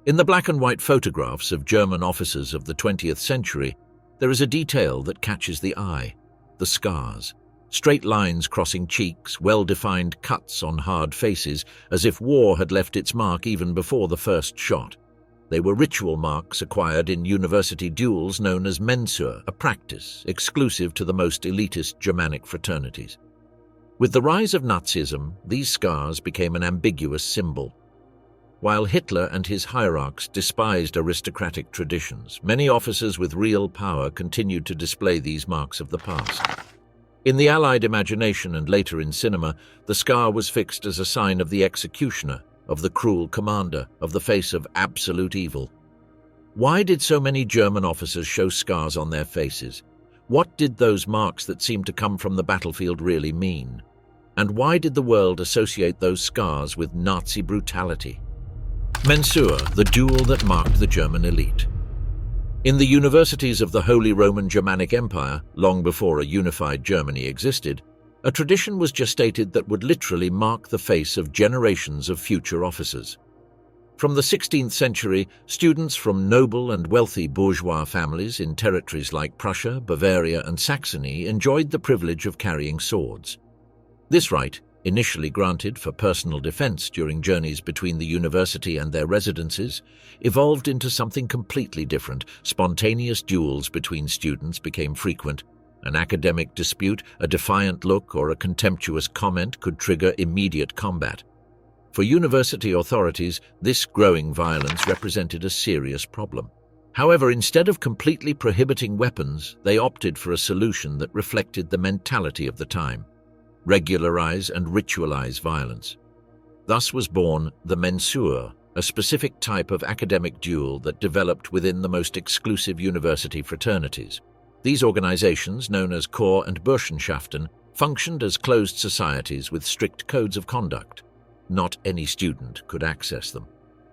In the black and white photographs of German officers of the 20th century, there is a detail that catches the eye: the scars. Straight lines crossing cheeks, well-defined cuts on hard faces, as if war had left its mark even before the first shot. They were ritual marks acquired in university duels known as Mensur, a practice exclusive to the most elitist Germanic fraternities. With the rise of Nazism, these scars became an ambiguous symbol. While Hitler and his hierarchs despised aristocratic traditions, many officers with real power continued to display these marks of the past. In the Allied imagination and later in cinema, the scar was fixed as a sign of the executioner, of the cruel commander, of the face of absolute evil. Why did so many German officers show scars on their faces? What did those marks that seemed to come from the battlefield really mean? And why did the world associate those scars with Nazi brutality? Mensur, the duel that marked the German elite. In the universities of the Holy Roman Germanic Empire, long before a unified Germany existed, a tradition was gestated that would literally mark the face of generations of future officers. From the 16th century, students from noble and wealthy bourgeois families in territories like Prussia, Bavaria, and Saxony enjoyed the privilege of carrying swords. This right, initially granted for personal defense during journeys between the university and their residences, evolved into something completely different. Spontaneous duels between students became frequent. An academic dispute, a defiant look, or a contemptuous comment could trigger immediate combat. For university authorities, this growing violence represented a serious problem. However, instead of completely prohibiting weapons, they opted for a solution that reflected the mentality of the time: regularize and ritualize violence. Thus was born the Mensur, a specific type of academic duel that developed within the most exclusive university fraternities. These organizations, known as Chor and Burschenschaften, functioned as closed societies with strict codes of conduct. Not any student could access them.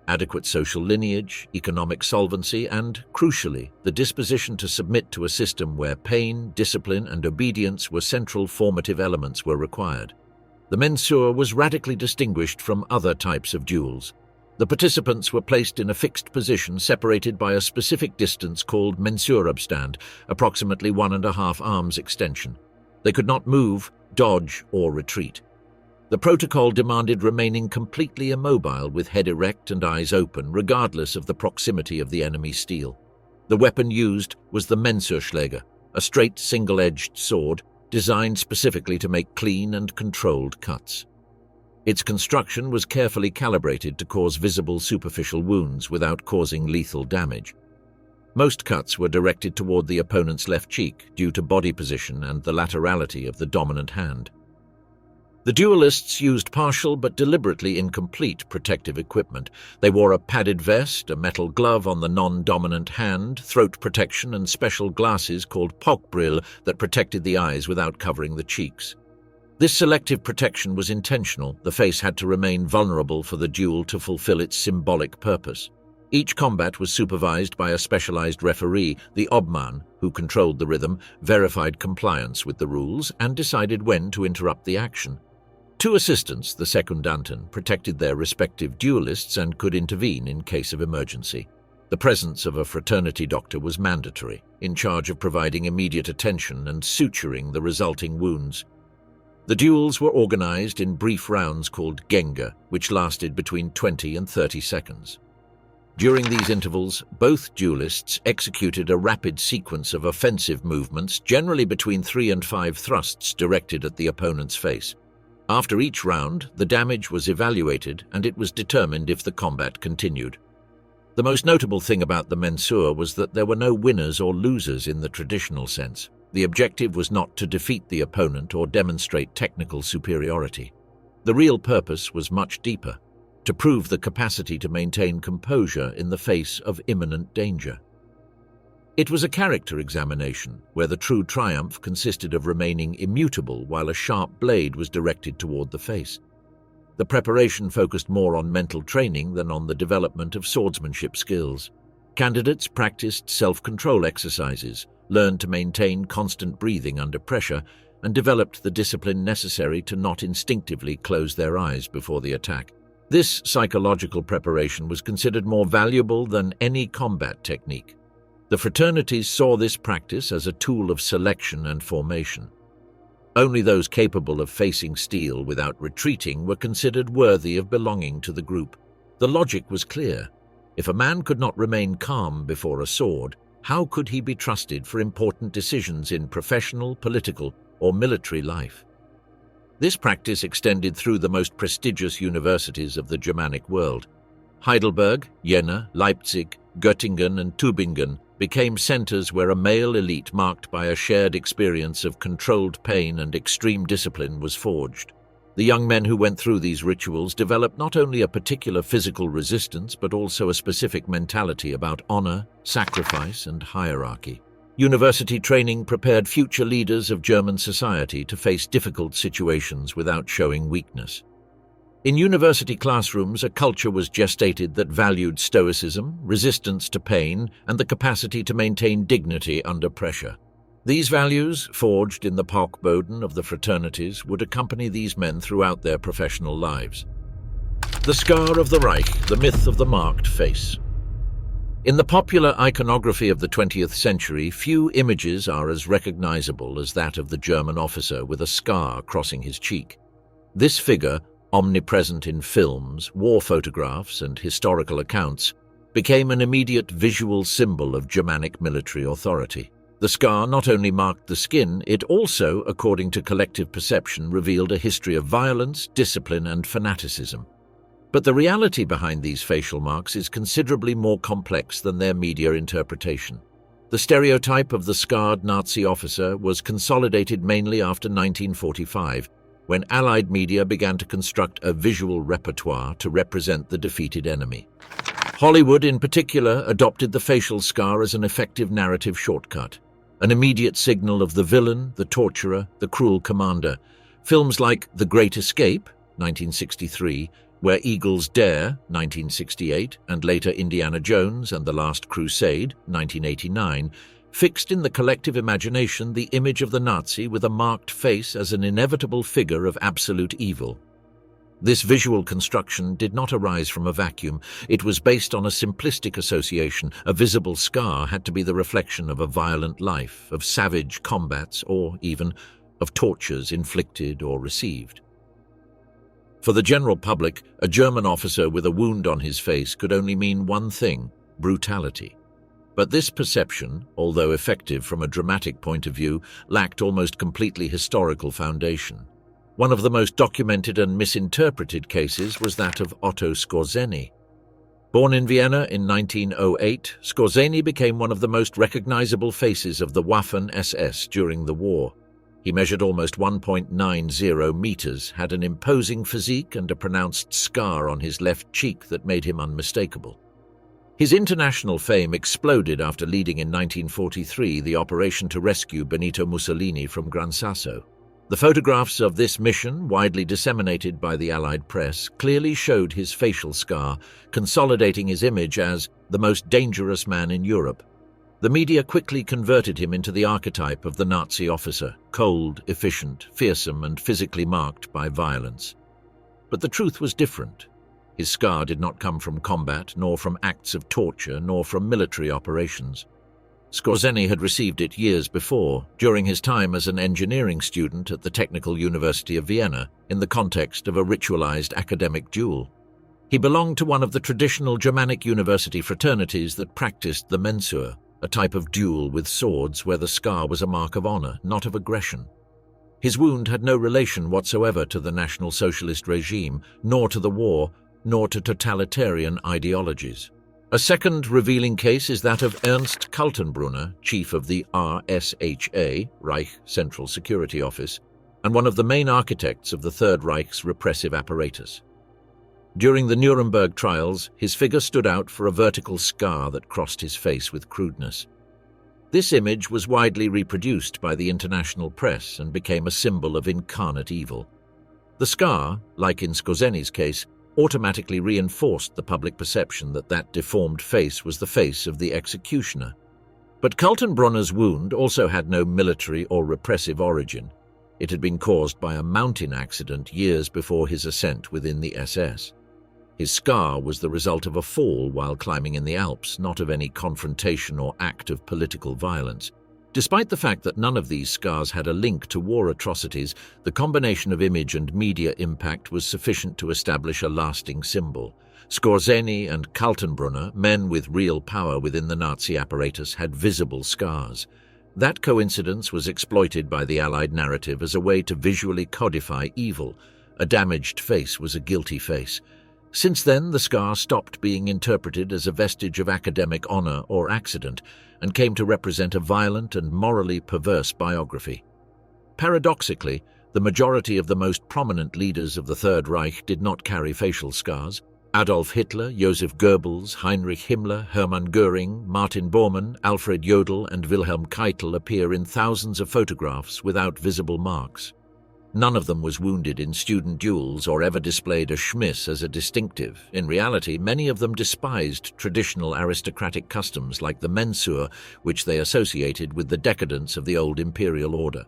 Adequate social lineage, economic solvency, and, crucially, the disposition to submit to a system where pain, discipline, and obedience were central formative elements were required. The Mensur was radically distinguished from other types of duels. The participants were placed in a fixed position separated by a specific distance called Mensurabstand, approximately 1.5 arms extension. They could not move, dodge, or retreat. The protocol demanded remaining completely immobile with head erect and eyes open, regardless of the proximity of the enemy's steel. The weapon used was the Mensurschläger, a straight single-edged sword designed specifically to make clean and controlled cuts. Its construction was carefully calibrated to cause visible superficial wounds without causing lethal damage. Most cuts were directed toward the opponent's left cheek due to body position and the laterality of the dominant hand. The duelists used partial but deliberately incomplete protective equipment. They wore a padded vest, a metal glove on the non-dominant hand, throat protection, and special glasses called Pockbrill that protected the eyes without covering the cheeks. This selective protection was intentional. The face had to remain vulnerable for the duel to fulfill its symbolic purpose. Each combat was supervised by a specialized referee, the Obmann, who controlled the rhythm, verified compliance with the rules, and decided when to interrupt the action. Two assistants, the Sekundanten, protected their respective duelists and could intervene in case of emergency. The presence of a fraternity doctor was mandatory, in charge of providing immediate attention and suturing the resulting wounds. The duels were organized in brief rounds called Gänge, which lasted between 20 and 30 seconds. During these intervals, both duelists executed a rapid sequence of offensive movements, generally between 3 and 5 thrusts directed at the opponent's face. After each round, the damage was evaluated and it was determined if the combat continued. The most notable thing about the Mensur was that there were no winners or losers in the traditional sense. The objective was not to defeat the opponent or demonstrate technical superiority. The real purpose was much deeper: to prove the capacity to maintain composure in the face of imminent danger. It was a character examination, where the true triumph consisted of remaining immutable while a sharp blade was directed toward the face. The preparation focused more on mental training than on the development of swordsmanship skills. Candidates practiced self-control exercises, learned to maintain constant breathing under pressure, and developed the discipline necessary to not instinctively close their eyes before the attack. This psychological preparation was considered more valuable than any combat technique. The fraternities saw this practice as a tool of selection and formation. Only those capable of facing steel without retreating were considered worthy of belonging to the group. The logic was clear. If a man could not remain calm before a sword, how could he be trusted for important decisions in professional, political, or military life? This practice extended through the most prestigious universities of the Germanic world. Heidelberg, Jena, Leipzig, Göttingen, and Tübingen became centers where a male elite marked by a shared experience of controlled pain and extreme discipline was forged. The young men who went through these rituals developed not only a particular physical resistance, but also a specific mentality about honor, sacrifice, and hierarchy. University training prepared future leaders of German society to face difficult situations without showing weakness. In university classrooms, a culture was gestated that valued stoicism, resistance to pain, and the capacity to maintain dignity under pressure. These values, forged in the Parkboden of the fraternities, would accompany these men throughout their professional lives. The scar of the Reich, the myth of the marked face. In the popular iconography of the 20th century, few images are as recognizable as that of the German officer with a scar crossing his cheek. This figure, omnipresent in films, war photographs, and historical accounts, became an immediate visual symbol of Germanic military authority. The scar not only marked the skin, it also, according to collective perception, revealed a history of violence, discipline, and fanaticism. But the reality behind these facial marks is considerably more complex than their media interpretation. The stereotype of the scarred Nazi officer was consolidated mainly after 1945, when Allied media began to construct a visual repertoire to represent the defeated enemy. Hollywood, in particular, adopted the facial scar as an effective narrative shortcut, an immediate signal of the villain, the torturer, the cruel commander. Films like The Great Escape, 1963, Where Eagles Dare, 1968, and later Indiana Jones and the Last Crusade, 1989, fixed in the collective imagination the image of the Nazi with a marked face as an inevitable figure of absolute evil. This visual construction did not arise from a vacuum. It was based on a simplistic association. A visible scar had to be the reflection of a violent life, of savage combats, or even of tortures inflicted or received. For the general public, a German officer with a wound on his face could only mean one thing: brutality. But this perception, although effective from a dramatic point of view, lacked almost completely historical foundation. One of the most documented and misinterpreted cases was that of Otto Skorzeny. Born in Vienna in 1908, Skorzeny became one of the most recognizable faces of the Waffen-SS during the war. He measured almost 1.90 meters, had an imposing physique and a pronounced scar on his left cheek that made him unmistakable. His international fame exploded after leading in 1943 the operation to rescue Benito Mussolini from Gran Sasso. The photographs of this mission, widely disseminated by the Allied press, clearly showed his facial scar, consolidating his image as the most dangerous man in Europe. The media quickly converted him into the archetype of the Nazi officer, cold, efficient, fearsome, and physically marked by violence. But the truth was different. His scar did not come from combat, nor from acts of torture, nor from military operations. Skorzeny had received it years before, during his time as an engineering student at the Technical University of Vienna, in the context of a ritualized academic duel. He belonged to one of the traditional Germanic university fraternities that practiced the Mensur, a type of duel with swords where the scar was a mark of honor, not of aggression. His wound had no relation whatsoever to the National Socialist regime, nor to the war, nor to totalitarian ideologies. A second revealing case is that of Ernst Kaltenbrunner, chief of the RSHA, Reich Central Security Office, and one of the main architects of the Third Reich's repressive apparatus. During the Nuremberg trials, his figure stood out for a vertical scar that crossed his face with crudeness. This image was widely reproduced by the international press and became a symbol of incarnate evil. The scar, like in Skorzeny's case, automatically reinforced the public perception that that deformed face was the face of the executioner. But Kaltenbrunner's wound also had no military or repressive origin. It had been caused by a mountain accident years before his ascent within the SS. His scar was the result of a fall while climbing in the Alps, not of any confrontation or act of political violence. Despite the fact that none of these scars had a link to war atrocities, the combination of image and media impact was sufficient to establish a lasting symbol. Skorzeny and Kaltenbrunner, men with real power within the Nazi apparatus, had visible scars. That coincidence was exploited by the Allied narrative as a way to visually codify evil. A damaged face was a guilty face. Since then, the scar stopped being interpreted as a vestige of academic honor or accident and came to represent a violent and morally perverse biography. Paradoxically, the majority of the most prominent leaders of the Third Reich did not carry facial scars. Adolf Hitler, Joseph Goebbels, Heinrich Himmler, Hermann Göring, Martin Bormann, Alfred Jodl, and Wilhelm Keitel appear in thousands of photographs without visible marks. None of them was wounded in student duels or ever displayed a schmiss as a distinctive. In reality, many of them despised traditional aristocratic customs like the Mensur, which they associated with the decadence of the old imperial order.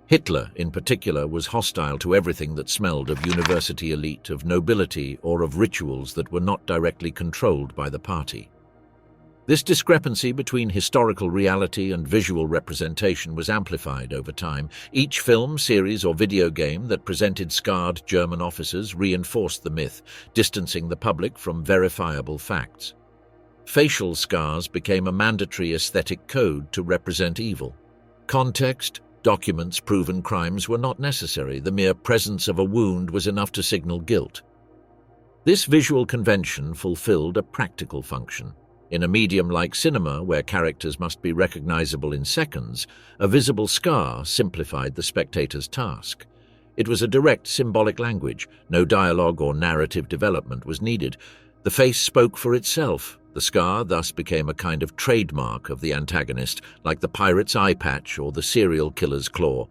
Hitler, in particular, was hostile to everything that smelled of university elite, of nobility, or of rituals that were not directly controlled by the party. This discrepancy between historical reality and visual representation was amplified over time. Each film, series, or video game that presented scarred German officers reinforced the myth, distancing the public from verifiable facts. Facial scars became a mandatory aesthetic code to represent evil. Context, documents, proven crimes were not necessary. The mere presence of a wound was enough to signal guilt. This visual convention fulfilled a practical function. In a medium like cinema, where characters must be recognizable in seconds, a visible scar simplified the spectator's task. It was a direct symbolic language. No dialogue or narrative development was needed. The face spoke for itself. The scar thus became a kind of trademark of the antagonist, like the pirate's eye patch or the serial killer's claw.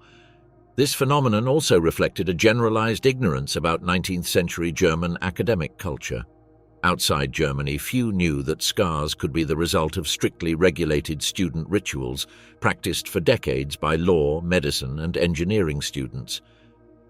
This phenomenon also reflected a generalized ignorance about 19th-century German academic culture. Outside Germany, few knew that scars could be the result of strictly regulated student rituals, practiced for decades by law, medicine, and engineering students.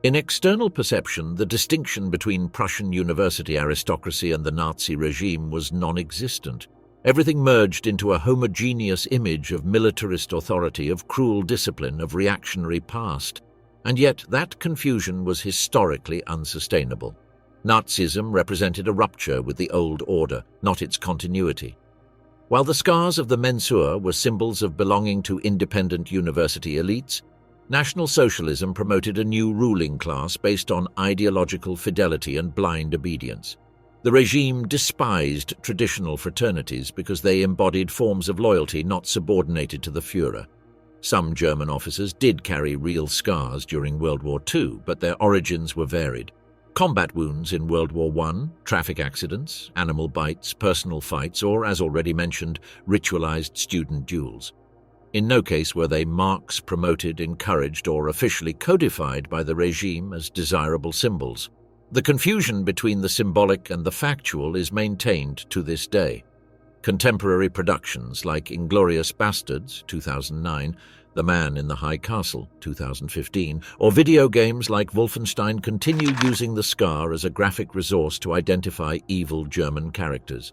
In external perception, the distinction between Prussian university aristocracy and the Nazi regime was non-existent. Everything merged into a homogeneous image of militarist authority, of cruel discipline, of reactionary past. And yet that confusion was historically unsustainable. Nazism represented a rupture with the old order, not its continuity. While the scars of the Mensur were symbols of belonging to independent university elites, National Socialism promoted a new ruling class based on ideological fidelity and blind obedience. The regime despised traditional fraternities because they embodied forms of loyalty not subordinated to the Führer. Some German officers did carry real scars during World War II, but their origins were varied. Combat wounds in World War I, traffic accidents, animal bites, personal fights, or, as already mentioned, ritualized student duels. In no case were they marks promoted, encouraged, or officially codified by the regime as desirable symbols. The confusion between the symbolic and the factual is maintained to this day. Contemporary productions like Inglourious Basterds, 2009, The Man in the High Castle, 2015, or video games like Wolfenstein continue using the scar as a graphic resource to identify evil German characters.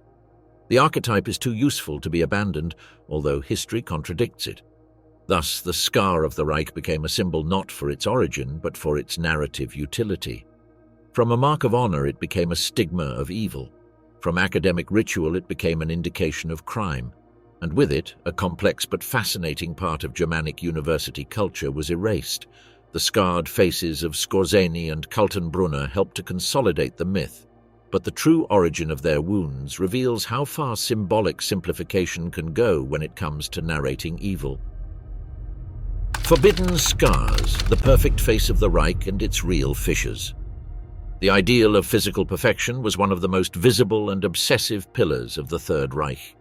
The archetype is too useful to be abandoned, although history contradicts it. Thus, the scar of the Reich became a symbol not for its origin, but for its narrative utility. From a mark of honor, it became a stigma of evil. From academic ritual, it became an indication of crime. And with it, a complex but fascinating part of Germanic university culture was erased. The scarred faces of Skorzeny and Kaltenbrunner helped to consolidate the myth. But the true origin of their wounds reveals how far symbolic simplification can go when it comes to narrating evil. Forbidden scars, the perfect face of the Reich and its real fissures. The ideal of physical perfection was one of the most visible and obsessive pillars of the Third Reich.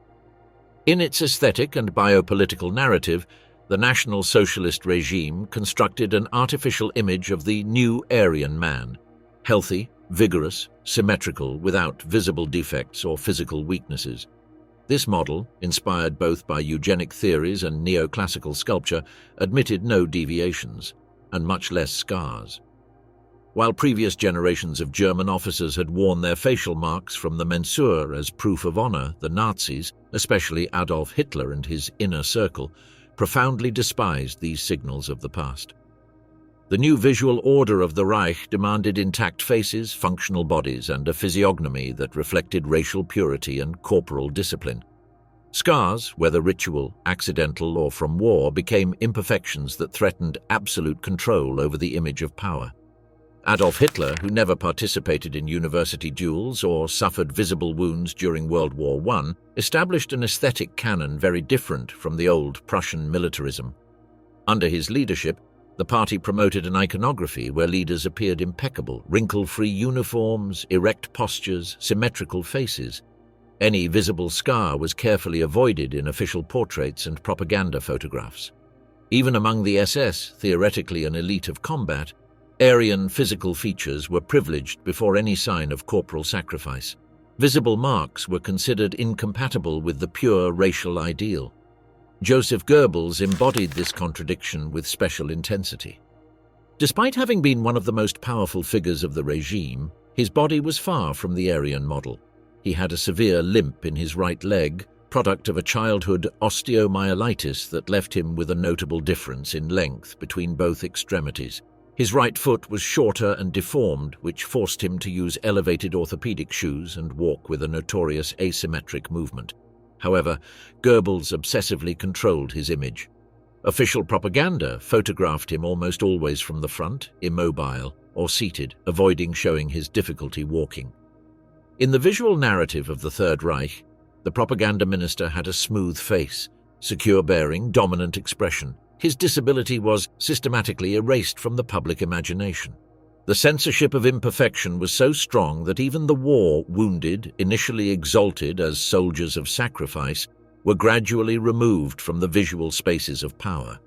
In its aesthetic and biopolitical narrative, the National Socialist regime constructed an artificial image of the new Aryan man, healthy, vigorous, symmetrical, without visible defects or physical weaknesses. This model, inspired both by eugenic theories and neoclassical sculpture, admitted no deviations, and much less scars. While previous generations of German officers had worn their facial marks from the Mensur as proof of honor, the Nazis, especially Adolf Hitler and his inner circle, profoundly despised these signals of the past. The new visual order of the Reich demanded intact faces, functional bodies, and a physiognomy that reflected racial purity and corporal discipline. Scars, whether ritual, accidental, or from war, became imperfections that threatened absolute control over the image of power. Adolf Hitler, who never participated in university duels or suffered visible wounds during World War I, established an aesthetic canon very different from the old Prussian militarism. Under his leadership, the party promoted an iconography where leaders appeared impeccable, wrinkle-free uniforms, erect postures, symmetrical faces. Any visible scar was carefully avoided in official portraits and propaganda photographs. Even among the SS, theoretically an elite of combat, Aryan physical features were privileged before any sign of corporal sacrifice. Visible marks were considered incompatible with the pure racial ideal. Joseph Goebbels embodied this contradiction with special intensity. Despite having been one of the most powerful figures of the regime, his body was far from the Aryan model. He had a severe limp in his right leg, product of a childhood osteomyelitis that left him with a notable difference in length between both extremities. His right foot was shorter and deformed, which forced him to use elevated orthopedic shoes and walk with a notorious asymmetric movement. However, Goebbels obsessively controlled his image. Official propaganda photographed him almost always from the front, immobile, or seated, avoiding showing his difficulty walking. In the visual narrative of the Third Reich, the propaganda minister had a smooth face, secure bearing, dominant expression. His disability was systematically erased from the public imagination. The censorship of imperfection was so strong that even the war-wounded, initially exalted as soldiers of sacrifice, were gradually removed from the visual spaces of power.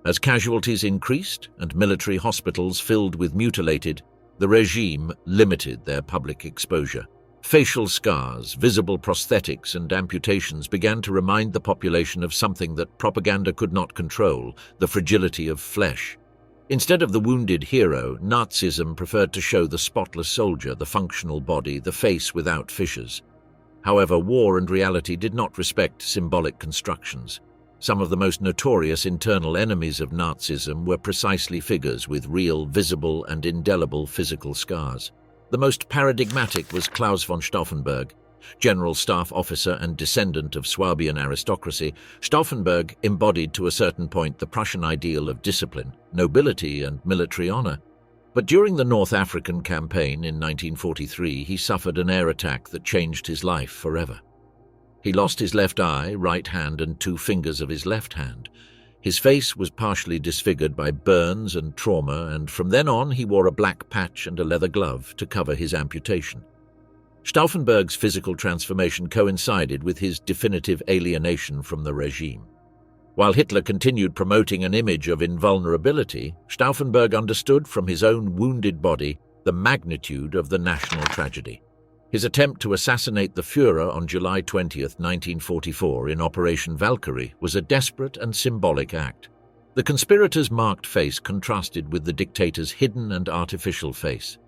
As casualties increased and military hospitals filled with mutilated, the regime limited their public exposure. Facial scars, visible prosthetics, and amputations began to remind the population of something that propaganda could not control: the fragility of flesh. Instead of the wounded hero, Nazism preferred to show the spotless soldier, the functional body, the face without fissures. However, war and reality did not respect symbolic constructions. Some of the most notorious internal enemies of Nazism were precisely figures with real, visible, and indelible physical scars. The most paradigmatic was Claus von Stauffenberg. General staff officer and descendant of Swabian aristocracy, Stauffenberg embodied to a certain point the Prussian ideal of discipline, nobility, and military honor. But during the North African campaign in 1943, he suffered an air attack that changed his life forever. He lost his left eye, right hand, and 2 fingers of his left hand. His face was partially disfigured by burns and trauma, and from then on he wore a black patch and a leather glove to cover his amputation. Stauffenberg's physical transformation coincided with his definitive alienation from the regime. While Hitler continued promoting an image of invulnerability, Stauffenberg understood from his own wounded body the magnitude of the national tragedy. His attempt to assassinate the Führer on July 20, 1944, in Operation Valkyrie was a desperate and symbolic act. The conspirator's marked face contrasted with the dictator's hidden and artificial face.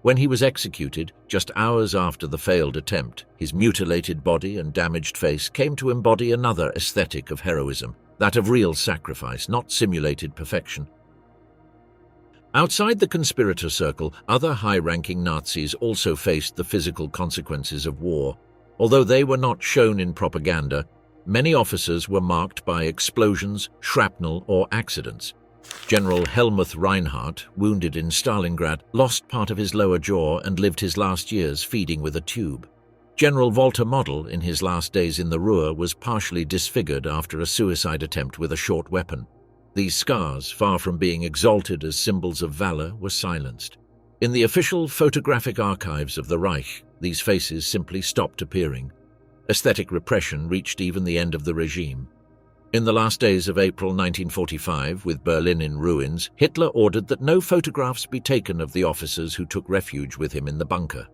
When he was executed, just hours after the failed attempt, his mutilated body and damaged face came to embody another aesthetic of heroism, that of real sacrifice, not simulated perfection. Outside the conspirator circle, other high-ranking Nazis also faced the physical consequences of war. Although they were not shown in propaganda, many officers were marked by explosions, shrapnel, or accidents. General Helmuth Reinhardt, wounded in Stalingrad, lost part of his lower jaw and lived his last years feeding with a tube. General Walter Model, in his last days in the Ruhr, was partially disfigured after a suicide attempt with a short weapon. These scars, far from being exalted as symbols of valor, were silenced. In the official photographic archives of the Reich, these faces simply stopped appearing. Aesthetic repression reached even the end of the regime. In the last days of April 1945, with Berlin in ruins, Hitler ordered that no photographs be taken of the officers who took refuge with him in the bunker.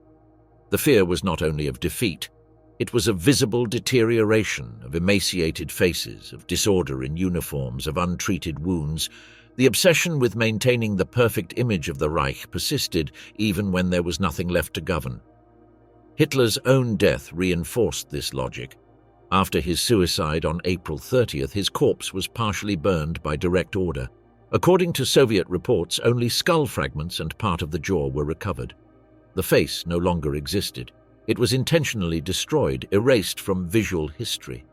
The fear was not only of defeat, it was of visible deterioration, of emaciated faces, of disorder in uniforms, of untreated wounds, The obsession with maintaining the perfect image of the Reich persisted even when there was nothing left to govern. Hitler's own death reinforced this logic. After his suicide on April 30th, his corpse was partially burned by direct order. According to Soviet reports, only skull fragments and part of the jaw were recovered. The face no longer existed. It was intentionally destroyed, erased from visual history.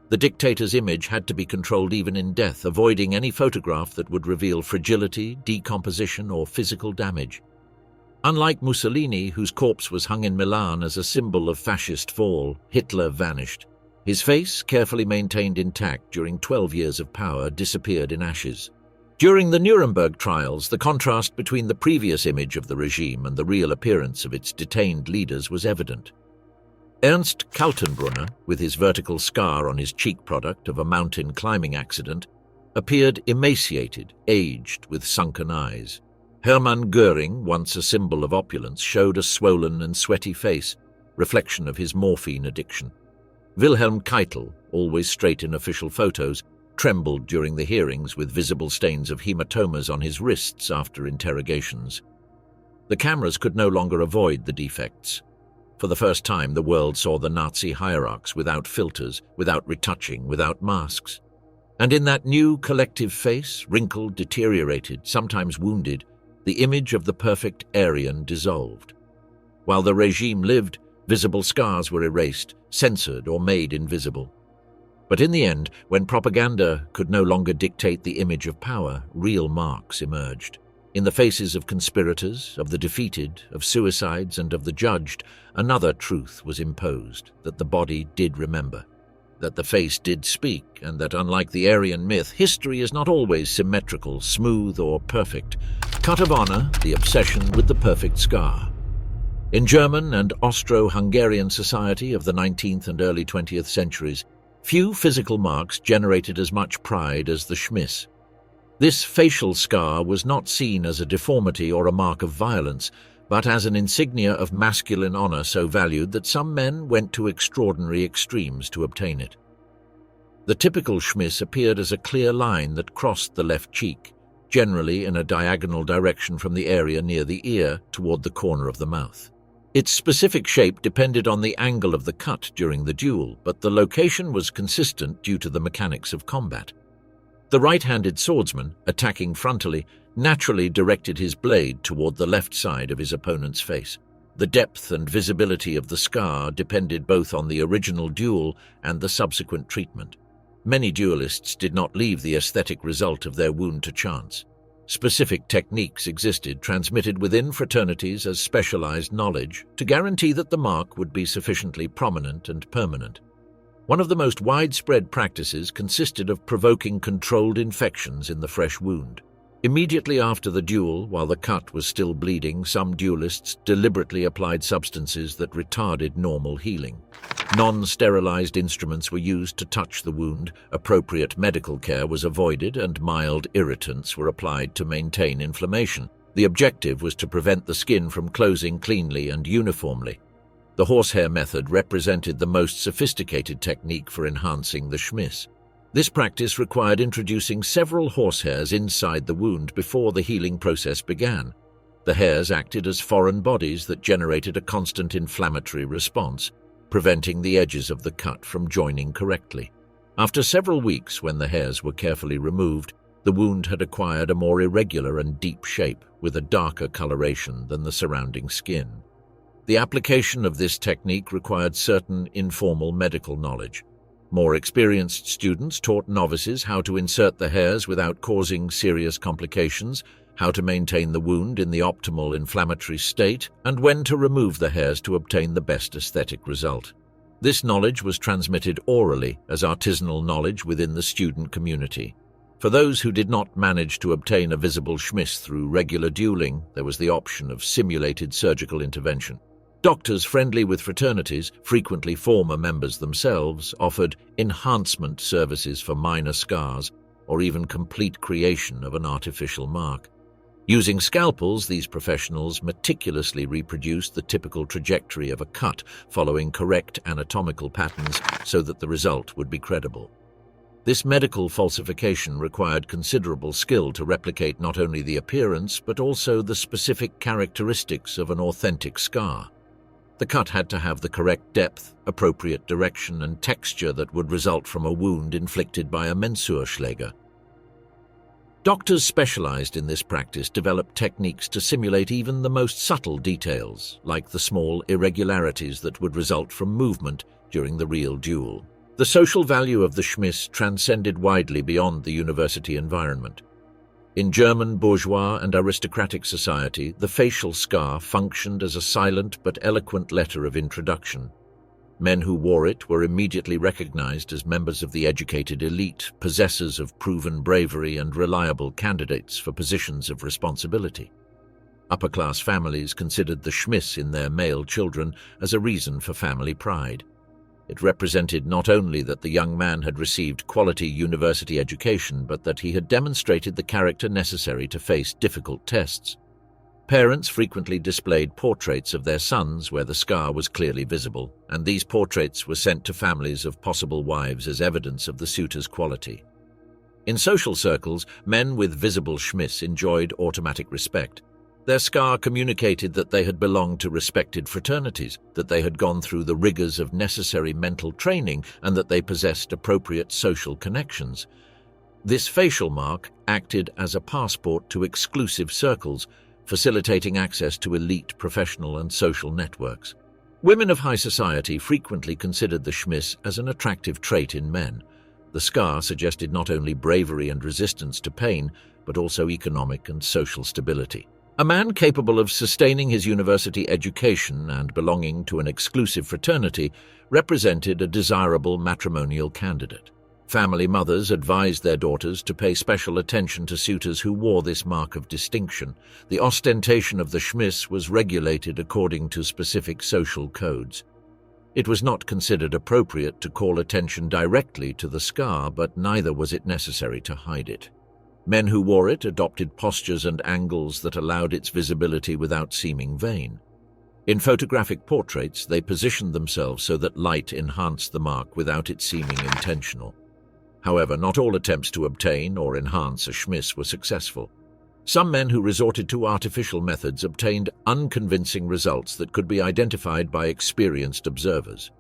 The dictator's image had to be controlled even in death, avoiding any photograph that would reveal fragility, decomposition, or physical damage. Unlike Mussolini, whose corpse was hung in Milan as a symbol of fascist fall, Hitler vanished. His face, carefully maintained intact during 12 years of power, disappeared in ashes. During the Nuremberg trials, the contrast between the previous image of the regime and the real appearance of its detained leaders was evident. Ernst Kaltenbrunner, with his vertical scar on his cheek product of a mountain climbing accident, appeared emaciated, aged, with sunken eyes. Hermann Göring, once a symbol of opulence, showed a swollen and sweaty face, reflection of his morphine addiction. Wilhelm Keitel, always straight in official photos, trembled during the hearings with visible stains of hematomas on his wrists after interrogations. The cameras could no longer avoid the defects. For the first time, the world saw the Nazi hierarchs without filters, without retouching, without masks. And in that new collective face, wrinkled, deteriorated, sometimes wounded, the image of the perfect Aryan dissolved. While the regime lived, visible scars were erased, censored, or made invisible. But in the end, when propaganda could no longer dictate the image of power, real marks emerged. In the faces of conspirators, of the defeated, of suicides, and of the judged, another truth was imposed, that the body did remember, that the face did speak, and that unlike the Aryan myth, history is not always symmetrical, smooth, or perfect. Cut of honor, the obsession with the perfect scar. In German and Austro-Hungarian society of the 19th and early 20th centuries, few physical marks generated as much pride as the Schmiss. This facial scar was not seen as a deformity or a mark of violence, but as an insignia of masculine honor so valued that some men went to extraordinary extremes to obtain it. The typical Schmiss appeared as a clear line that crossed the left cheek, generally in a diagonal direction from the area near the ear toward the corner of the mouth. Its specific shape depended on the angle of the cut during the duel, but the location was consistent due to the mechanics of combat. The right-handed swordsman, attacking frontally, naturally directed his blade toward the left side of his opponent's face. The depth and visibility of the scar depended both on the original duel and the subsequent treatment. Many duelists did not leave the aesthetic result of their wound to chance. Specific techniques existed, transmitted within fraternities as specialized knowledge, to guarantee that the mark would be sufficiently prominent and permanent. One of the most widespread practices consisted of provoking controlled infections in the fresh wound. Immediately after the duel, while the cut was still bleeding, some duelists deliberately applied substances that retarded normal healing. Non-sterilized instruments were used to touch the wound, appropriate medical care was avoided, and mild irritants were applied to maintain inflammation. The objective was to prevent the skin from closing cleanly and uniformly. The horsehair method represented the most sophisticated technique for enhancing the Schmiss. This practice required introducing several horsehairs inside the wound before the healing process began. The hairs acted as foreign bodies that generated a constant inflammatory response, preventing the edges of the cut from joining correctly. After several weeks, when the hairs were carefully removed, the wound had acquired a more irregular and deep shape, with a darker coloration than the surrounding skin. The application of this technique required certain informal medical knowledge. More experienced students taught novices how to insert the hairs without causing serious complications, how to maintain the wound in the optimal inflammatory state, and when to remove the hairs to obtain the best aesthetic result. This knowledge was transmitted orally as artisanal knowledge within the student community. For those who did not manage to obtain a visible Schmiss through regular dueling, there was the option of simulated surgical intervention. Doctors friendly with fraternities, frequently former members themselves, offered enhancement services for minor scars or even complete creation of an artificial mark. Using scalpels, these professionals meticulously reproduced the typical trajectory of a cut, following correct anatomical patterns so that the result would be credible. This medical falsification required considerable skill to replicate not only the appearance but also the specific characteristics of an authentic scar. The cut had to have the correct depth, appropriate direction, and texture that would result from a wound inflicted by a Mensur Schläger. Doctors specialized in this practice developed techniques to simulate even the most subtle details, like the small irregularities that would result from movement during the real duel. The social value of the Schmiss transcended widely beyond the university environment. In German bourgeois and aristocratic society, the facial scar functioned as a silent but eloquent letter of introduction. Men who wore it were immediately recognized as members of the educated elite, possessors of proven bravery and reliable candidates for positions of responsibility. Upper-class families considered the Schmiss in their male children as a reason for family pride. It represented not only that the young man had received quality university education, but that he had demonstrated the character necessary to face difficult tests. Parents frequently displayed portraits of their sons where the scar was clearly visible, and these portraits were sent to families of possible wives as evidence of the suitor's quality. In social circles, men with visible Schmiss enjoyed automatic respect. Their scar communicated that they had belonged to respected fraternities, that they had gone through the rigors of necessary mental training, and that they possessed appropriate social connections. This facial mark acted as a passport to exclusive circles, facilitating access to elite professional and social networks. Women of high society frequently considered the Schmiss as an attractive trait in men. The scar suggested not only bravery and resistance to pain, but also economic and social stability. A man capable of sustaining his university education and belonging to an exclusive fraternity represented a desirable matrimonial candidate. Family mothers advised their daughters to pay special attention to suitors who wore this mark of distinction. The ostentation of the Schmiss was regulated according to specific social codes. It was not considered appropriate to call attention directly to the scar, but neither was it necessary to hide it. Men who wore it adopted postures and angles that allowed its visibility without seeming vain. In photographic portraits, they positioned themselves so that light enhanced the mark without it seeming intentional. However, not all attempts to obtain or enhance a Schmiss were successful. Some men who resorted to artificial methods obtained unconvincing results that could be identified by experienced observers.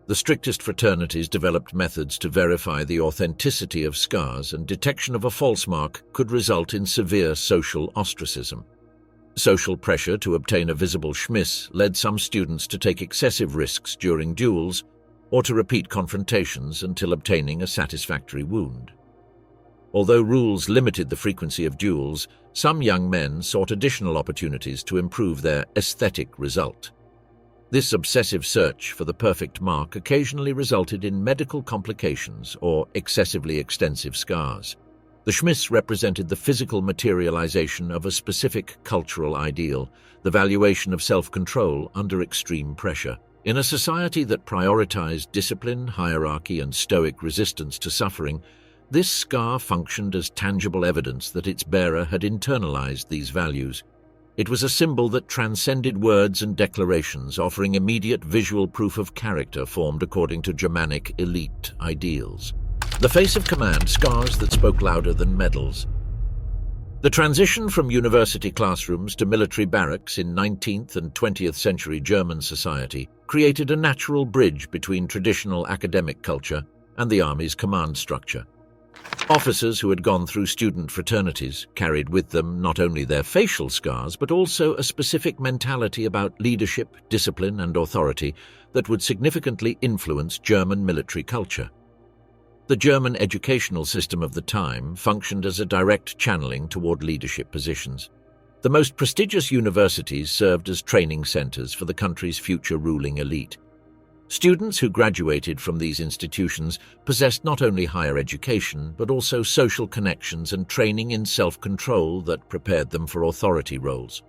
The strictest fraternities developed methods to verify the authenticity of scars, and detection of a false mark could result in severe social ostracism. Social pressure to obtain a visible Schmiss led some students to take excessive risks during duels or to repeat confrontations until obtaining a satisfactory wound. Although rules limited the frequency of duels, some young men sought additional opportunities to improve their aesthetic result. This obsessive search for the perfect mark occasionally resulted in medical complications or excessively extensive scars. The Schmiss represented the physical materialization of a specific cultural ideal, the valuation of self-control under extreme pressure. In a society that prioritized discipline, hierarchy, and stoic resistance to suffering, this scar functioned as tangible evidence that its bearer had internalized these values. It was a symbol that transcended words and declarations, offering immediate visual proof of character formed according to Germanic elite ideals. The face of command, scars that spoke louder than medals. The transition from university classrooms to military barracks in 19th and 20th century German society created a natural bridge between traditional academic culture and the army's command structure. Officers who had gone through student fraternities carried with them not only their facial scars, but also a specific mentality about leadership, discipline, and authority that would significantly influence German military culture. The German educational system of the time functioned as a direct channeling toward leadership positions. The most prestigious universities served as training centers for the country's future ruling elite. Students who graduated from these institutions possessed not only higher education, but also social connections and training in self-control that prepared them for authority roles.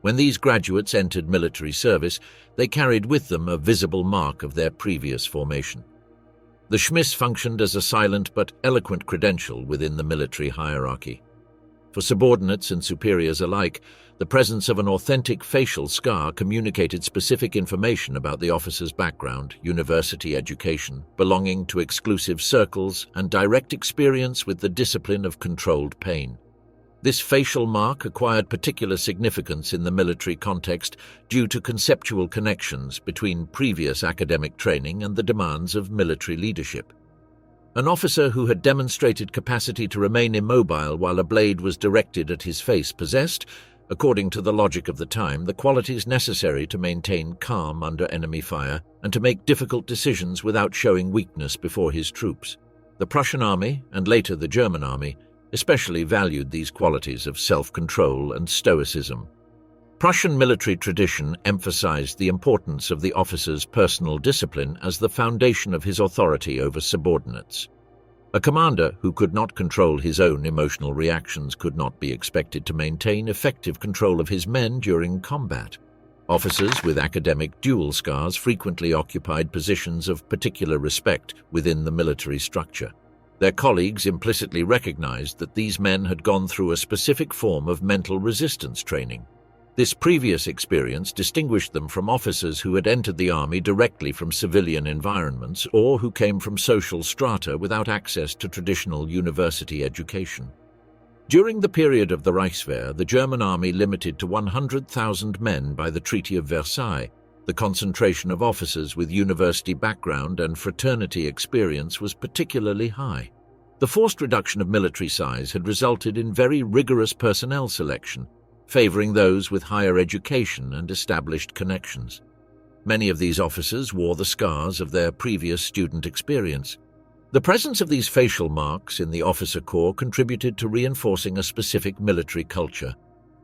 When these graduates entered military service, they carried with them a visible mark of their previous formation. The Schmiss functioned as a silent but eloquent credential within the military hierarchy. For subordinates and superiors alike, The presence of an authentic facial scar communicated specific information about the officer's background, university education, belonging to exclusive circles, and direct experience with the discipline of controlled pain. This facial mark acquired particular significance in the military context due to conceptual connections between previous academic training and the demands of military leadership. An officer who had demonstrated capacity to remain immobile while a blade was directed at his face possessed, according to the logic of the time, the qualities necessary to maintain calm under enemy fire and to make difficult decisions without showing weakness before his troops. The Prussian army, and later the German army, especially valued these qualities of self-control and stoicism. Prussian military tradition emphasized the importance of the officer's personal discipline as the foundation of his authority over subordinates. A commander who could not control his own emotional reactions could not be expected to maintain effective control of his men during combat. Officers with academic duel scars frequently occupied positions of particular respect within the military structure. Their colleagues implicitly recognized that these men had gone through a specific form of mental resistance training. This previous experience distinguished them from officers who had entered the army directly from civilian environments or who came from social strata without access to traditional university education. During the period of the Reichswehr, the German army limited to 100,000 men by the Treaty of Versailles. The concentration of officers with university background and fraternity experience was particularly high. The forced reduction of military size had resulted in very rigorous personnel selection, favoring those with higher education and established connections. Many of these officers wore the scars of their previous student experience. The presence of these facial marks in the officer corps contributed to reinforcing a specific military culture.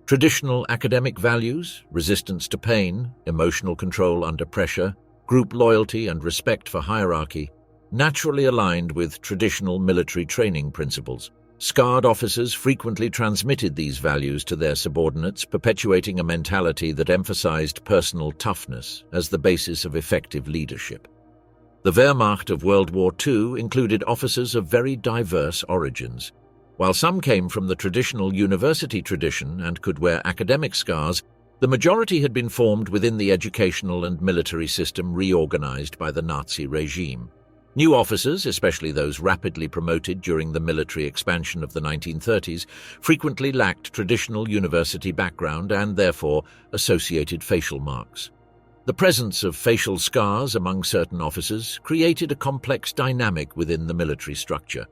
Traditional academic values, resistance to pain, emotional control under pressure, group loyalty and respect for hierarchy, naturally aligned with traditional military training principles. Scarred officers frequently transmitted these values to their subordinates, perpetuating a mentality that emphasized personal toughness as the basis of effective leadership. The Wehrmacht of World War II included officers of very diverse origins. While some came from the traditional university tradition and could wear academic scars, the majority had been formed within the educational and military system reorganized by the Nazi regime. New officers, especially those rapidly promoted during the military expansion of the 1930s, frequently lacked traditional university background and, therefore, associated facial marks. The presence of facial scars among certain officers created a complex dynamic within the military structure.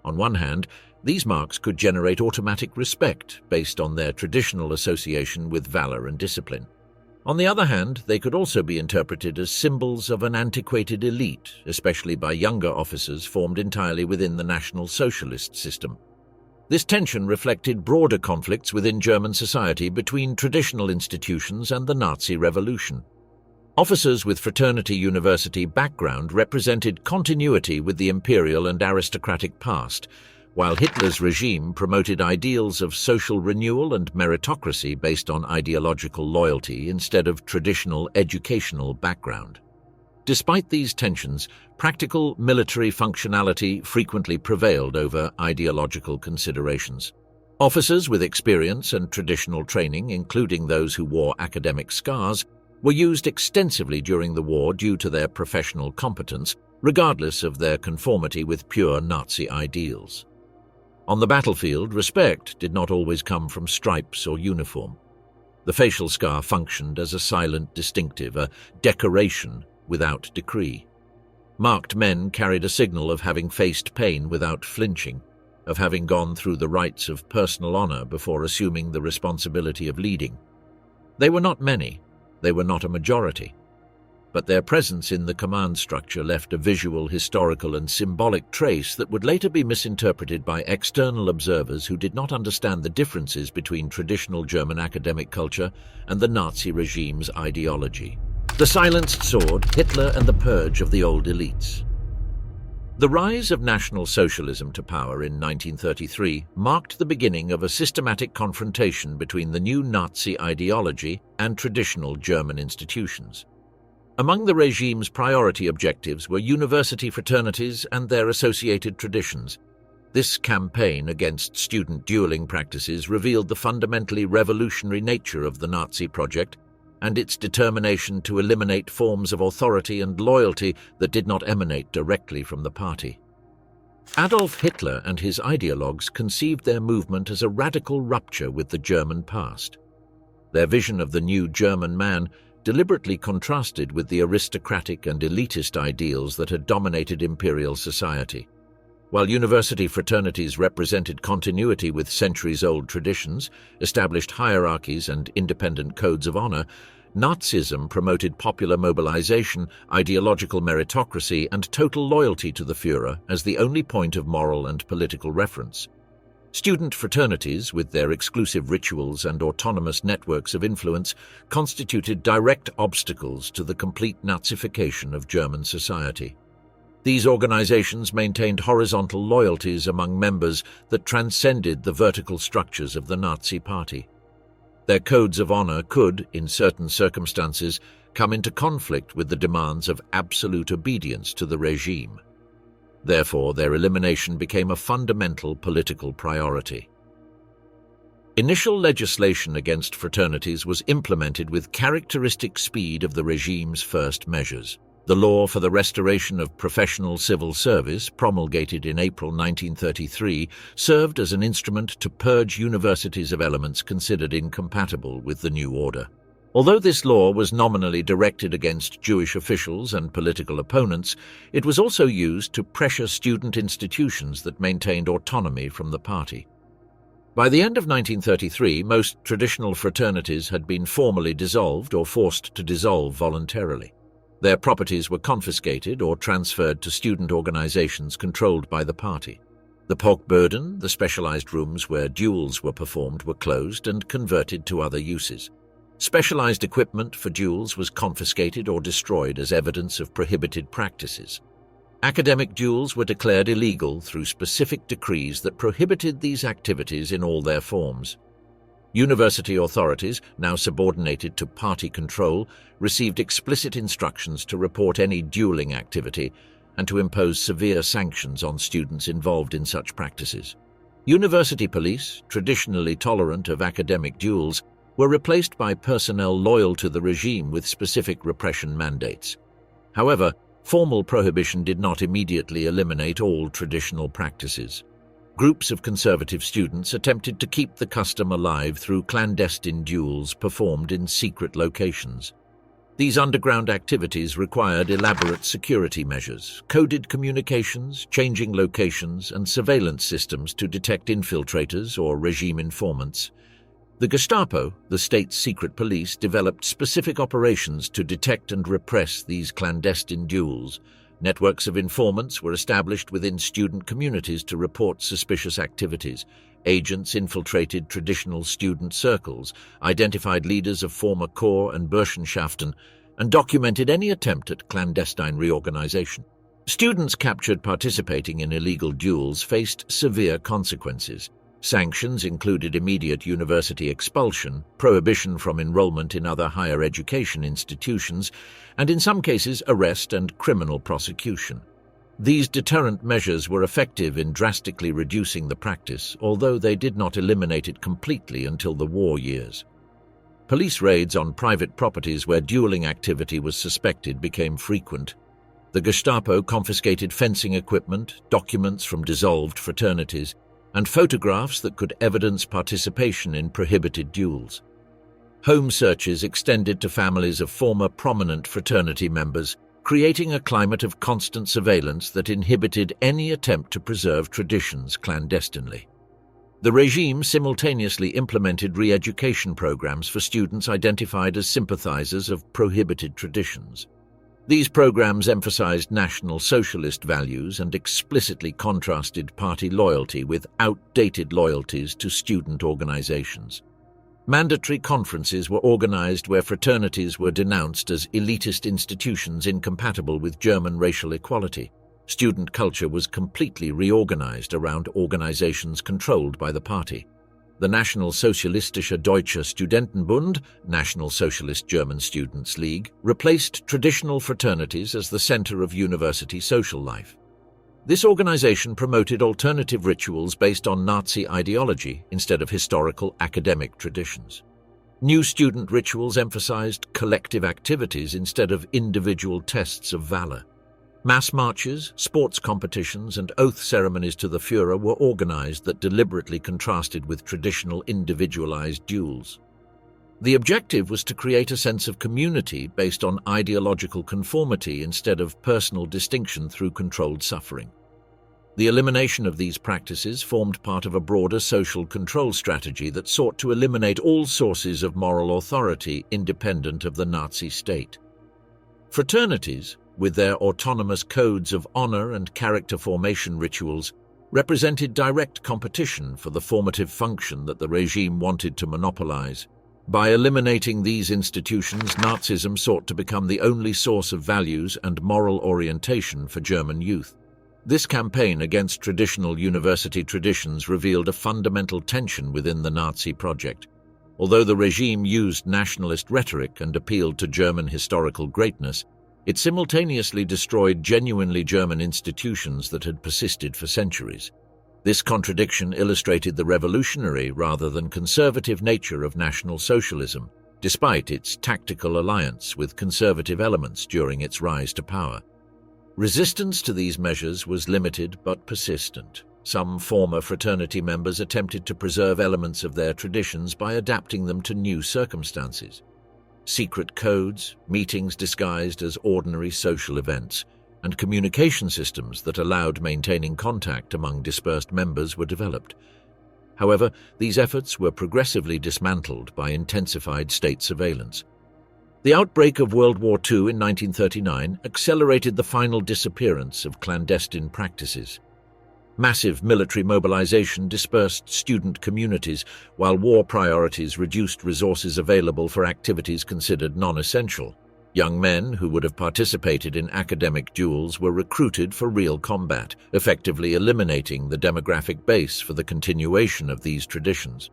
On one hand, these marks could generate automatic respect based on their traditional association with valor and discipline. On the other hand, they could also be interpreted as symbols of an antiquated elite, especially by younger officers formed entirely within the National Socialist system. This tension reflected broader conflicts within German society between traditional institutions and the Nazi revolution. Officers with fraternity university background represented continuity with the imperial and aristocratic past, while Hitler's regime promoted ideals of social renewal and meritocracy based on ideological loyalty instead of traditional educational background. Despite these tensions, practical military functionality frequently prevailed over ideological considerations. Officers with experience and traditional training, including those who wore academic scars, were used extensively during the war due to their professional competence, regardless of their conformity with pure Nazi ideals. On the battlefield, respect did not always come from stripes or uniform. The facial scar functioned as a silent distinctive, a decoration without decree. Marked men carried a signal of having faced pain without flinching, of having gone through the rites of personal honor before assuming the responsibility of leading. They were not many, they were not a majority, but their presence in the command structure left a visual, historical, and symbolic trace that would later be misinterpreted by external observers who did not understand the differences between traditional German academic culture and the Nazi regime's ideology. The silenced sword, Hitler and the purge of the old elites. The rise of National Socialism to power in 1933 marked the beginning of a systematic confrontation between the new Nazi ideology and traditional German institutions. Among the regime's priority objectives were university fraternities and their associated traditions. This campaign against student dueling practices revealed the fundamentally revolutionary nature of the Nazi project and its determination to eliminate forms of authority and loyalty that did not emanate directly from the party. Adolf Hitler and his ideologues conceived their movement as a radical rupture with the German past. Their vision of the new German man deliberately contrasted with the aristocratic and elitist ideals that had dominated imperial society. While university fraternities represented continuity with centuries-old traditions, established hierarchies and independent codes of honor, Nazism promoted popular mobilization, ideological meritocracy, and total loyalty to the Führer as the only point of moral and political reference. Student fraternities, with their exclusive rituals and autonomous networks of influence, constituted direct obstacles to the complete Nazification of German society. These organizations maintained horizontal loyalties among members that transcended the vertical structures of the Nazi Party. Their codes of honor could, in certain circumstances, come into conflict with the demands of absolute obedience to the regime. Therefore, their elimination became a fundamental political priority. Initial legislation against fraternities was implemented with characteristic speed of the regime's first measures. The law for the restoration of professional civil service, promulgated in April 1933, served as an instrument to purge universities of elements considered incompatible with the new order. Although this law was nominally directed against Jewish officials and political opponents, it was also used to pressure student institutions that maintained autonomy from the party. By the end of 1933, most traditional fraternities had been formally dissolved or forced to dissolve voluntarily. Their properties were confiscated or transferred to student organizations controlled by the party. The Pogboden, the specialized rooms where duels were performed, were closed and converted to other uses. Specialized equipment for duels was confiscated or destroyed as evidence of prohibited practices. Academic duels were declared illegal through specific decrees that prohibited these activities in all their forms. University authorities, now subordinated to party control, received explicit instructions to report any dueling activity and to impose severe sanctions on students involved in such practices. University police, traditionally tolerant of academic duels, were replaced by personnel loyal to the regime with specific repression mandates. However, formal prohibition did not immediately eliminate all traditional practices. Groups of conservative students attempted to keep the custom alive through clandestine duels performed in secret locations. These underground activities required elaborate security measures, coded communications, changing locations, and surveillance systems to detect infiltrators or regime informants. The Gestapo, the state's secret police, developed specific operations to detect and repress these clandestine duels. Networks of informants were established within student communities to report suspicious activities. Agents infiltrated traditional student circles, identified leaders of former Chor and Burschenschaften, and documented any attempt at clandestine reorganization. Students captured participating in illegal duels faced severe consequences. Sanctions included immediate university expulsion, prohibition from enrollment in other higher education institutions, and in some cases arrest and criminal prosecution. These deterrent measures were effective in drastically reducing the practice, although they did not eliminate it completely until the war years. Police raids on private properties where dueling activity was suspected became frequent. The Gestapo confiscated fencing equipment, documents from dissolved fraternities, and photographs that could evidence participation in prohibited duels. Home searches extended to families of former prominent fraternity members, creating a climate of constant surveillance that inhibited any attempt to preserve traditions clandestinely. The regime simultaneously implemented re-education programs for students identified as sympathizers of prohibited traditions. These programs emphasized National Socialist values and explicitly contrasted party loyalty with outdated loyalties to student organizations. Mandatory conferences were organized where fraternities were denounced as elitist institutions incompatible with German racial equality. Student culture was completely reorganized around organizations controlled by the party. The National Sozialistische Deutsche Studentenbund, National Socialist German Students' League, replaced traditional fraternities as the center of university social life. This organization promoted alternative rituals based on Nazi ideology instead of historical academic traditions. New student rituals emphasized collective activities instead of individual tests of valor. Mass marches, sports competitions, and oath ceremonies to the Führer were organized that deliberately contrasted with traditional individualized duels. The objective was to create a sense of community based on ideological conformity instead of personal distinction through controlled suffering. The elimination of these practices formed part of a broader social control strategy that sought to eliminate all sources of moral authority independent of the Nazi state. Fraternities, with their autonomous codes of honor and character formation rituals, represented direct competition for the formative function that the regime wanted to monopolize. By eliminating these institutions, Nazism sought to become the only source of values and moral orientation for German youth. This campaign against traditional university traditions revealed a fundamental tension within the Nazi project. Although the regime used nationalist rhetoric and appealed to German historical greatness, it simultaneously destroyed genuinely German institutions that had persisted for centuries. This contradiction illustrated the revolutionary rather than conservative nature of National Socialism, despite its tactical alliance with conservative elements during its rise to power. Resistance to these measures was limited but persistent. Some former fraternity members attempted to preserve elements of their traditions by adapting them to new circumstances. Secret codes, meetings disguised as ordinary social events, and communication systems that allowed maintaining contact among dispersed members were developed. However, these efforts were progressively dismantled by intensified state surveillance. The outbreak of World War II in 1939 accelerated the final disappearance of clandestine practices. Massive military mobilization dispersed student communities, while war priorities reduced resources available for activities considered non-essential. Young men who would have participated in academic duels were recruited for real combat, effectively eliminating the demographic base for the continuation of these traditions.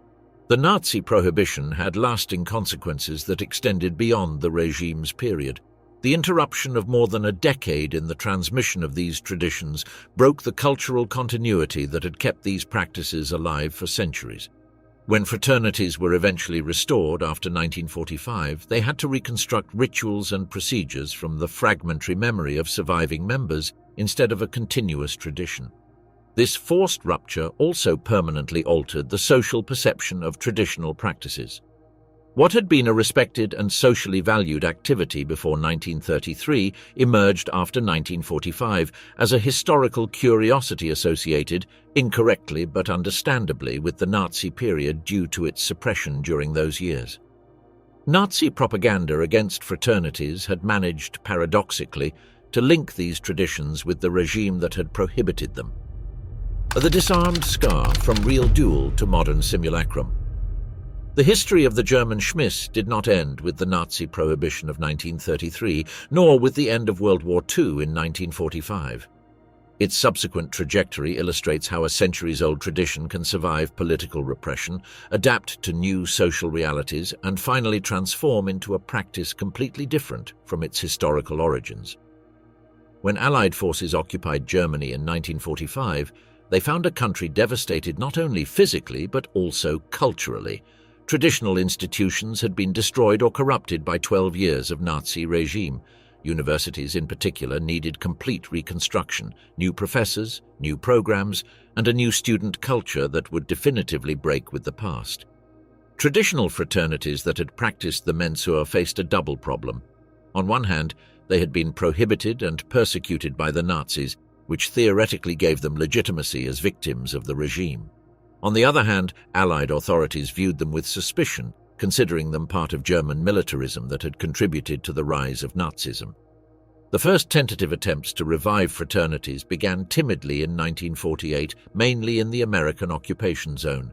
The Nazi prohibition had lasting consequences that extended beyond the regime's period. The interruption of more than a decade in the transmission of these traditions broke the cultural continuity that had kept these practices alive for centuries. When fraternities were eventually restored after 1945, they had to reconstruct rituals and procedures from the fragmentary memory of surviving members instead of a continuous tradition. This forced rupture also permanently altered the social perception of traditional practices. What had been a respected and socially valued activity before 1933 emerged after 1945 as a historical curiosity associated, incorrectly but understandably, with the Nazi period due to its suppression during those years. Nazi propaganda against fraternities had managed, paradoxically, to link these traditions with the regime that had prohibited them. The disarmed scar from real duel to modern simulacrum. The history of the German Schmiss did not end with the Nazi prohibition of 1933, nor with the end of World War II in 1945. Its subsequent trajectory illustrates how a centuries-old tradition can survive political repression, adapt to new social realities, and finally transform into a practice completely different from its historical origins. When Allied forces occupied Germany in 1945, they found a country devastated not only physically but also culturally. Traditional institutions had been destroyed or corrupted by 12 years of Nazi regime. Universities in particular needed complete reconstruction, new professors, new programs, and a new student culture that would definitively break with the past. Traditional fraternities that had practiced the Mensur faced a double problem. On one hand, they had been prohibited and persecuted by the Nazis, which theoretically gave them legitimacy as victims of the regime. On the other hand, Allied authorities viewed them with suspicion, considering them part of German militarism that had contributed to the rise of Nazism. The first tentative attempts to revive fraternities began timidly in 1948, mainly in the American occupation zone.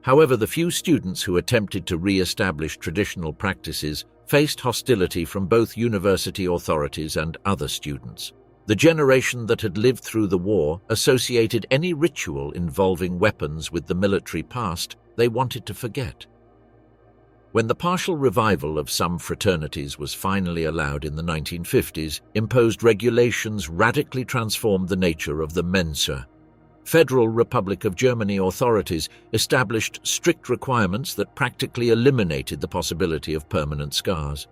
However, the few students who attempted to re-establish traditional practices faced hostility from both university authorities and other students. The generation that had lived through the war associated any ritual involving weapons with the military past they wanted to forget. When the partial revival of some fraternities was finally allowed in the 1950s, imposed regulations radically transformed the nature of the Mensur. Federal Republic of Germany authorities established strict requirements that practically eliminated the possibility of permanent scars.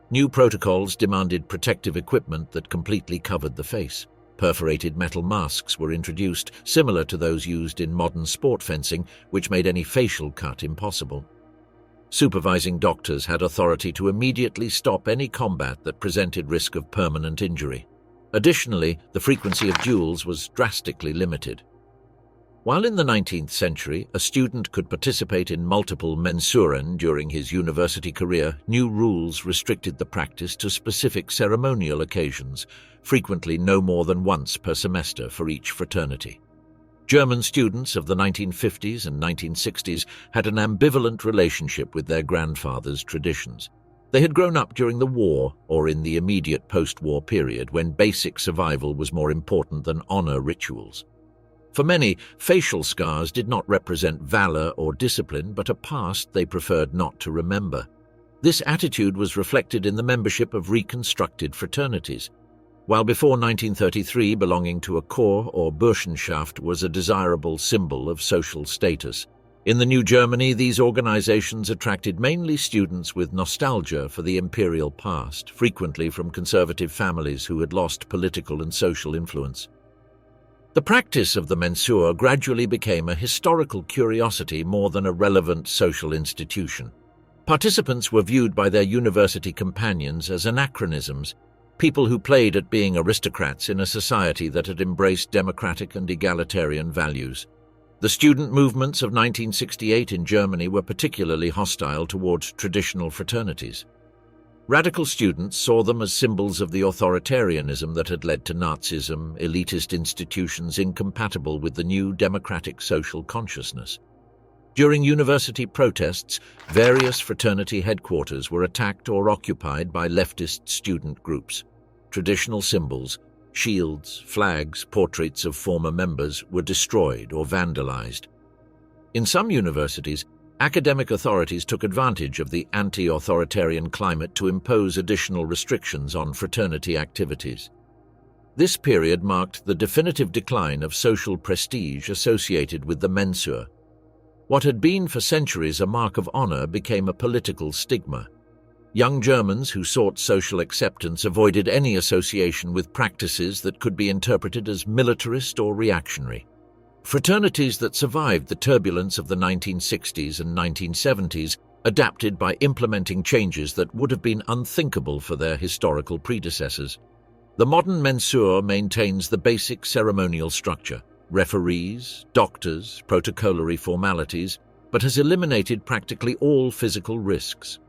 New protocols demanded protective equipment that completely covered the face. Perforated metal masks were introduced, similar to those used in modern sport fencing, which made any facial cut impossible. Supervising doctors had authority to immediately stop any combat that presented risk of permanent injury. Additionally, the frequency of duels was drastically limited. While in the 19th century, a student could participate in multiple Mensuren during his university career, new rules restricted the practice to specific ceremonial occasions, frequently no more than once per semester for each fraternity. German students of the 1950s and 1960s had an ambivalent relationship with their grandfathers' traditions. They had grown up during the war or in the immediate post-war period when basic survival was more important than honor rituals. For many, facial scars did not represent valor or discipline, but a past they preferred not to remember. This attitude was reflected in the membership of reconstructed fraternities. While before 1933 belonging to a corps or Burschenschaft was a desirable symbol of social status, in the New Germany these organizations attracted mainly students with nostalgia for the imperial past, frequently from conservative families who had lost political and social influence. The practice of the Mensur gradually became a historical curiosity more than a relevant social institution. Participants were viewed by their university companions as anachronisms, people who played at being aristocrats in a society that had embraced democratic and egalitarian values. The student movements of 1968 in Germany were particularly hostile towards traditional fraternities. Radical students saw them as symbols of the authoritarianism that had led to Nazism, elitist institutions incompatible with the new democratic social consciousness. During university protests, various fraternity headquarters were attacked or occupied by leftist student groups. Traditional symbols, shields, flags, portraits of former members were destroyed or vandalized. In some universities, academic authorities took advantage of the anti-authoritarian climate to impose additional restrictions on fraternity activities. This period marked the definitive decline of social prestige associated with the Mensur. What had been for centuries a mark of honor became a political stigma. Young Germans who sought social acceptance avoided any association with practices that could be interpreted as militarist or reactionary. Fraternities that survived the turbulence of the 1960s and 1970s adapted by implementing changes that would have been unthinkable for their historical predecessors. The modern Mensur maintains the basic ceremonial structure, referees, doctors, protocolary formalities, but has eliminated practically all physical risks.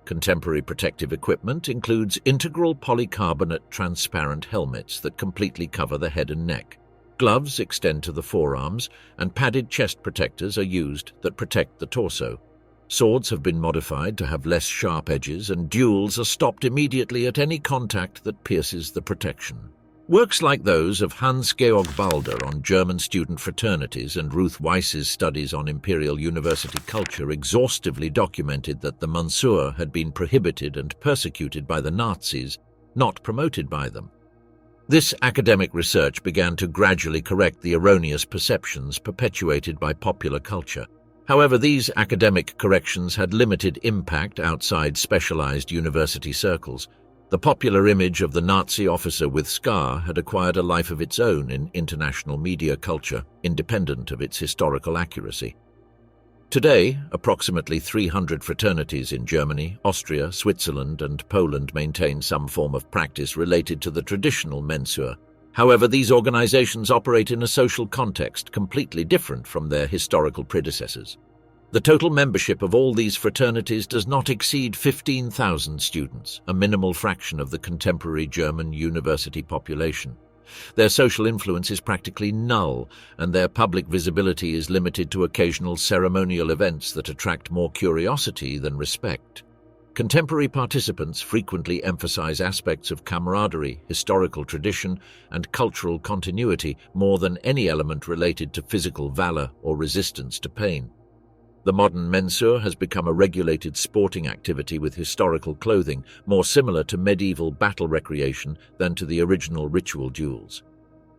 Contemporary protective equipment includes integral polycarbonate transparent helmets that completely cover the head and neck. Gloves extend to the forearms, and padded chest protectors are used that protect the torso. Swords have been modified to have less sharp edges, and duels are stopped immediately at any contact that pierces the protection. Works like those of Hans-Georg Balder on German student fraternities and Ruth Weiss's studies on imperial university culture exhaustively documented that the Mensur had been prohibited and persecuted by the Nazis, not promoted by them. This academic research began to gradually correct the erroneous perceptions perpetuated by popular culture. However, these academic corrections had limited impact outside specialized university circles. The popular image of the Nazi officer with scar had acquired a life of its own in international media culture, independent of its historical accuracy. Today, approximately 300 fraternities in Germany, Austria, Switzerland, and Poland maintain some form of practice related to the traditional Mensur. However, these organizations operate in a social context completely different from their historical predecessors. The total membership of all these fraternities does not exceed 15,000 students, a minimal fraction of the contemporary German university population. Their social influence is practically null, and their public visibility is limited to occasional ceremonial events that attract more curiosity than respect. Contemporary participants frequently emphasize aspects of camaraderie, historical tradition, and cultural continuity more than any element related to physical valor or resistance to pain. The modern Mensur has become a regulated sporting activity with historical clothing, more similar to medieval battle recreation than to the original ritual duels.